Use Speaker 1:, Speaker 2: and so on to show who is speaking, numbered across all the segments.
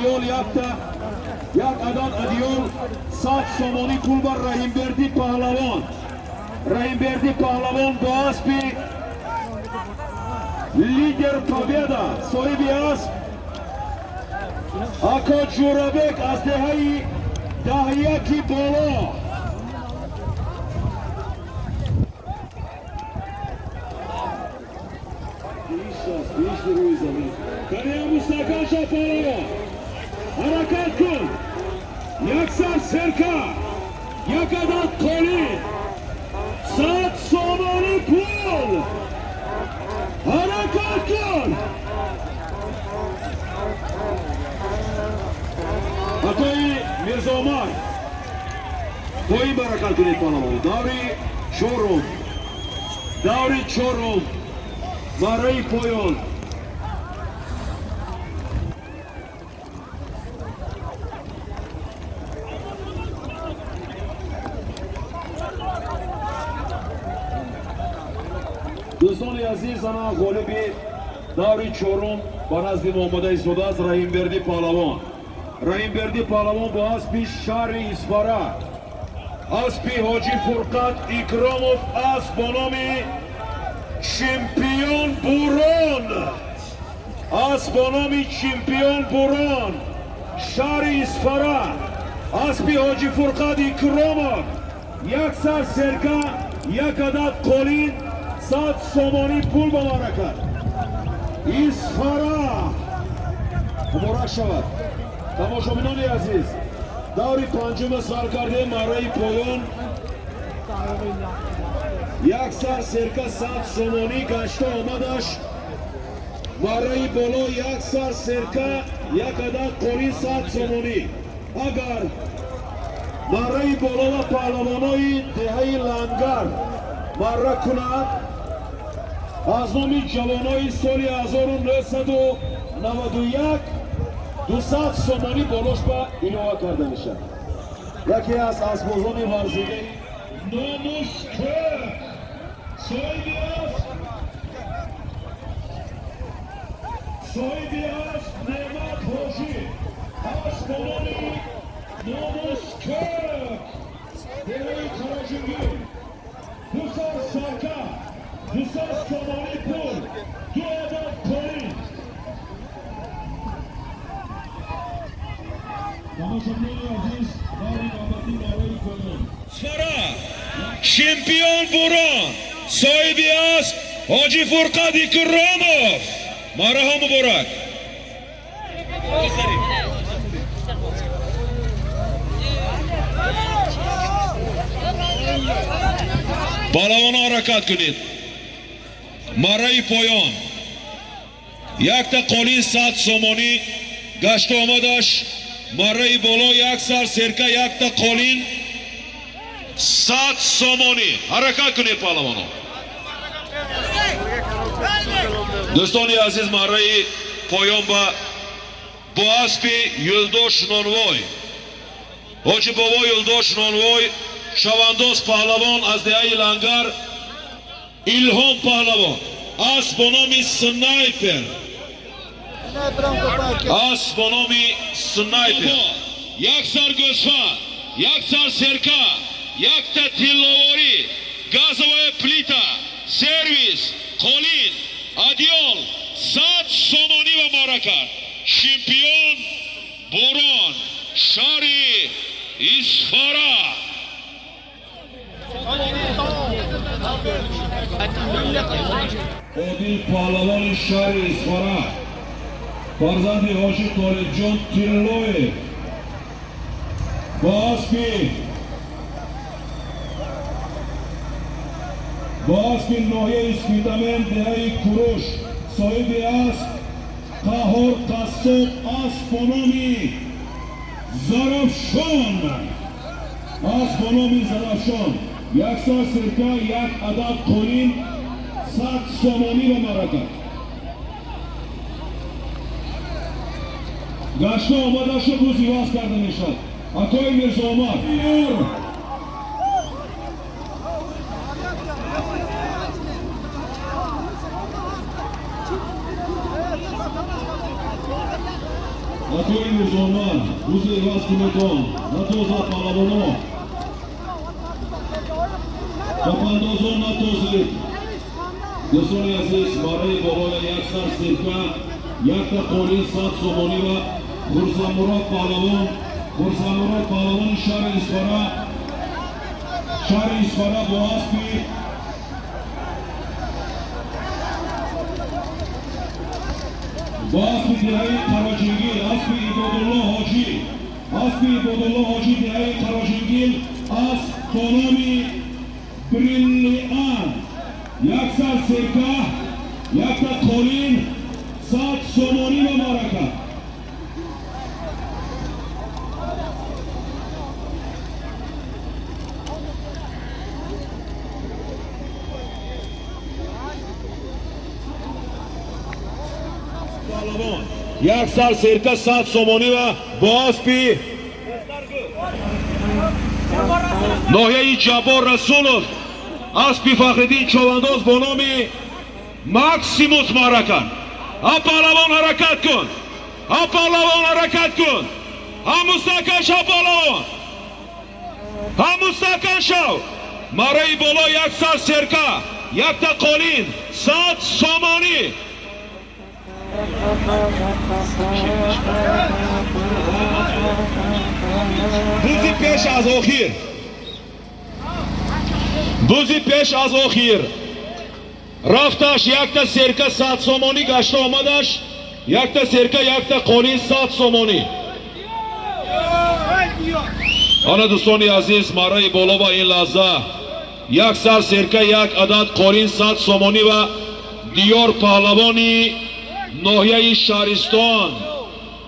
Speaker 1: ادیول یک عدد ادیول 100 سومانی پول بر رحیمبردی پهلوان. رحیمبردی پهلوان با اسب لیدر победа صاحب اسب آقا جورابک از دهه یکی بالا. بیش روی زمین کنیا مستقل شفالا حرکت کن. یک سر سرکه یک عدد قالی 100 سومانی پول. حرکت کن. آقای میرزا عمر با این برکت کنید پهلوان. دوری چهارم برای پایان. دوستان عزیز، انا غالب دوری چهارم با نزد محمد ایسوده است رحیمبردی پهلوان. رحیمبردی پهلوان با اسب شهر اصفهان، اسب حاجی فرقت اکراموف است با نام چمپیون بوران. اسب با نام چمپیون بوران شهر اصفهان، اسب حاجی فرقت اکراموف. یک سر سرکه یک عدد قالین 100 سومانی پول با برکت. اصفهان مبارک شود. تماشابینان عزیز، دوری پنجم سرکرده مرای پایان. یک سر سرکه 100 سومانی گشته آمدش. مرای بالا یک سر سرکه یک عدد قالی 100 سومانی. اگر مرای بالا و پهلوانای دهه لنگر مره کند، از نام جوانای سال 1991 200 سومانی بالاش به ایلوه کرده میشه. یکی از اسبازان ورزیده ناموسکر صاحبی است نعمت حاجی اسبانی ناموسکر دهی کراجنگی 200 سرکه 200 سومانی پول 2 عدد قالی. چمپیون بوران صاحبی است حاجی فرقت اکراموف. مرحبا مبارک. پهلوان حرکت کنید. مرای پایان یک تا قالی 100 سومانی گشت آمدش. مرای بالا یک سر سرکه یک تا قالین 100 سومانی. حرکت کنید پهلوانو. دوستان عزیز، مرای پایان با اسب یلدوش نانوای حاجی بابا یلدوش نانوای شوانداز پهلوان از دهه لنگر الهام پهلوان اسب با نام سنایپر. اسب با نام سنایپر. یک سر گوسفند یک سر سرکه یک تا تیلواری گازوای پلیتا سرویس قالین ادیال 100 سومانی و برکت. چمپیون بوران شهر اصفهان. عادل پهلوان شهر اصفهان فرزند حاجی طالب جان تیلوی با اسب ناحیه اسپیدامن دهه کوروش صاحب اسب قهار قصاب اسب با نام زرافشان. اسب با نام زرافشان یک سر سرکه یک عدد قالین 100 سومانی و برکت. گشته آمده شد روز ایواز کرده میشد. آقای میرزا عمر آقای Mirzoman, Buzi Vaskimeton, Natoza Palavono, Kapandozon Natozlik, Do'stoni aziz, Baray Boloya Yaksar Sirka, Yakta Qo'li Sat Somoniva, Xursandmurod Palvon Shahri Isfara Boaspi, Dihai Qarajingil, Aspi Ibodullo Hoji Dihai Qarajingil, As Bonomi Brilliant, Yaksar Sirka, Yakta Qo'lin Sat Somoniva Maraka. Yaksar Sirka Sat Somoniva Boaspi Nohiyai Jabor Rasulov Aspi Fakhreddin Chovandoz Bonomi Maximus Marakan. Ha Palavon harakat kun. Ha Palavon harakat kun. Ha mustakan shav Palavon. Ha mustakan shav. Marai bolo Yaksar Sirka, Yakta Qo'lin Sat Somoni. Buzi pesh az oxir. Buzi pesh az oxir. Raftash Yakta Sirka Sat Somoni gashta omadash. Yakta Sirka Yakta Qo'lin Sat Somoni. Ana do'stoni aziz, Marai bolo va in lahza Yaksar Sirka yak adad Qo'lin Sat Somoni va Diyor Pahlavoni Nohiyai Shahriston,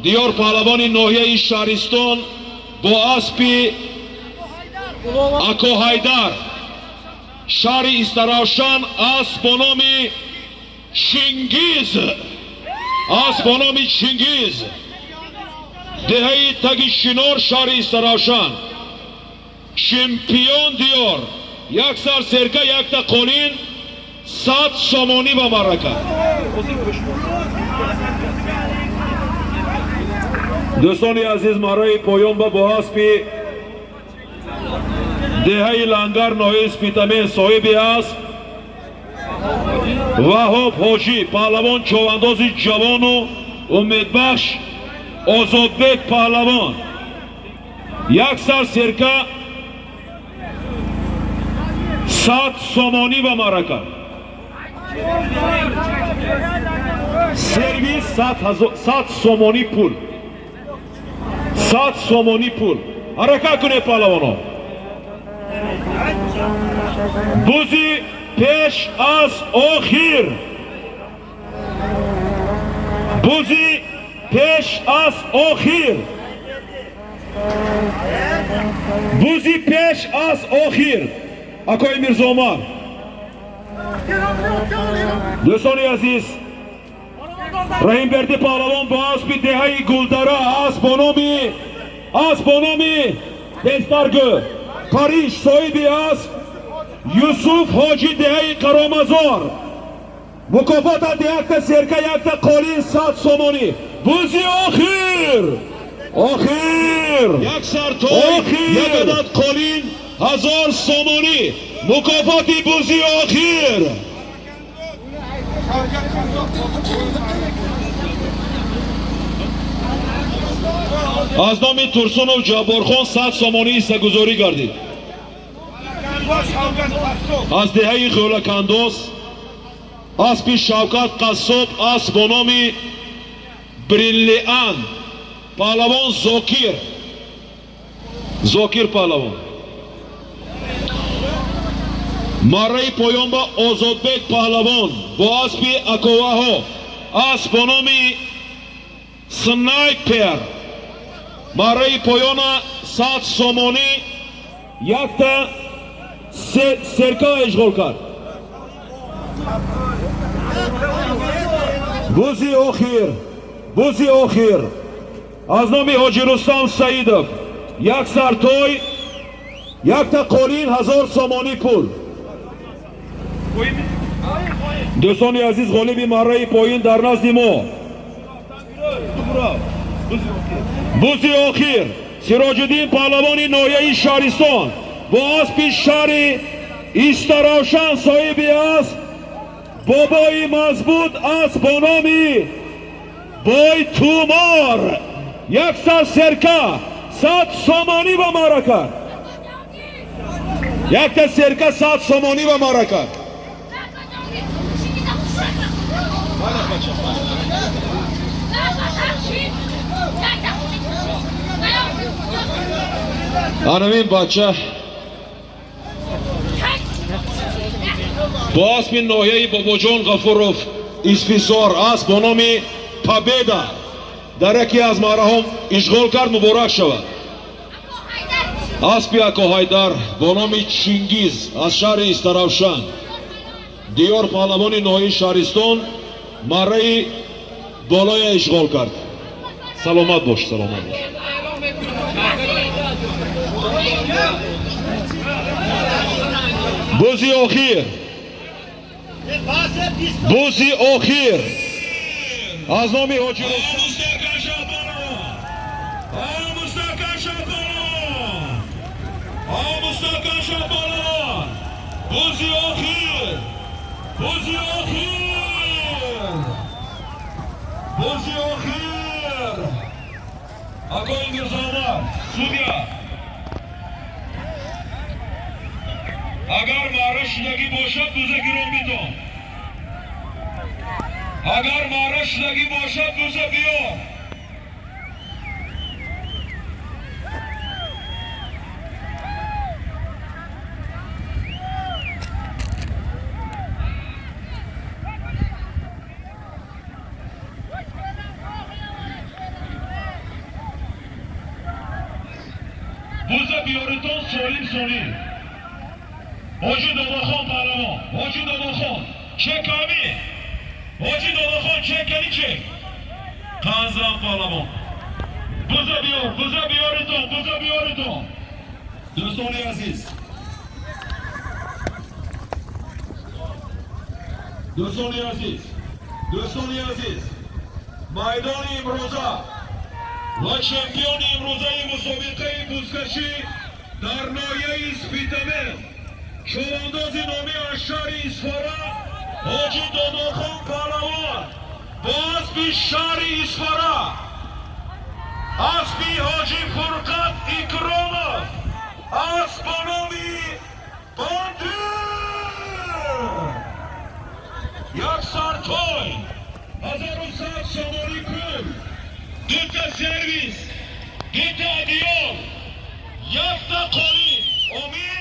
Speaker 1: Diyor Pahlavoni Nohiyai Shahriston bo aspi Ako Haydar, Shahri Istaroshan as bonomi Chingiz, Dehai Tagishinor Shahri Istaroshan, Champion Diyor, Yaksar Sirka Yakta Qo'lin Sat Somoni va Maraka. Do'stoni aziz, Marai poyon ba boaspi Dehai Langar Nohiyai Spitamen sohibi ast Vahob Hoji Pahlavon Chovandozi Javonu Umedbakhsh Ozodbek Pahlavon Yaksar Sirka Sat Somoni va Maraka. Servis Sat Somoni pul. Sat Somoni pul. Haraka kune Pahlavono. Buzi pesh az oxir. Buzi pesh az oxir. Buzi pesh az oxir. Akoy Mirzoman. Do'stoni aziz, Rahimberdi Pahlavon bo aspi Dehai Guldara as bonomi Destargö Karish sohibi as Yusuf Hoji Dehai Qaramazor. Mukofot Yakta Sirka Yakta Qo'lin Sat Somoni. Buzi oxir. Yaksar to'y Yakadat Qo'lin 1000 Somoni. Mukofoti Buzi oxir. از نام ترسونov Jaborxon 100 Somoni hissaguzori gardid. از دهه Xeolakanduz aspi Shavkat Qassob as bonomi Brilliant Pahlavon Zokir Pahlavon. Marai poyon ba Ozodbek Pahlavon bo aspi Akovaho as bonomi Sniper. Marai poyona Sat Somoni Yakta Sirka eshg'ol kard. Buzi oxir. Az nomi Hoji Rustam Saidov Yaksar to'y Yakta Qo'lin 1000 Somoni pul. Do'stoni aziz, g'olibi Marai poyin dar nazdi mo بوزی آخیر سراج‌الدین پهلوانی ناحیه شهرستان با اسب شهر استراوشان صاحب است بابای مضبوط است با نام بای تومار 100 سرکه 100 سامانی و معرکه یک تا سرکه 100 سامانی و معرکه анамин бача با اسب ناحیه باباجان غفورов اسفزار است با نام победа در یکی از معرک‌ها اشغال کرد مبارک شود اسب اکو حیدر با نام چینگیز از شهر استراوشان دیار پهلوانی ناحیه شهرستان معرکه بالای اشغال کرد سلامت باش سلامت باش بوزی آخیر بوزی آخیر از نام حاجی بوزی آخیر بوزی آخیر بوزی آخیر آقای میرزاور سودیا اگر معرکه شدگی باشد دوزه گیرون بیتون اگر معرکه شدگی باشد دوزه بیار دوزه بیارتون سالیم سالیم حاجی داداخان پهلوان حاجی داداخان چک کمی حاجی داداخان چک کنی چک تنظیم پهلوان بوزه بیارتون بوزه بیارتون دوستان عزیز دوستان عزیز دوستان عزیز میدان امروزه و چمپیون امروزه مسابقه بزکشی در ناحیه اسپیتمه چوانداز نامی از شهر اصفهان حاجی داداخان پهلوان با اسب شهر اصفهان اسب حاجی فرقت اکرامov اسب با نامی باندر 100 توی 1100 سامانی کل 2 سرویس 2 دیال 1 قالی امید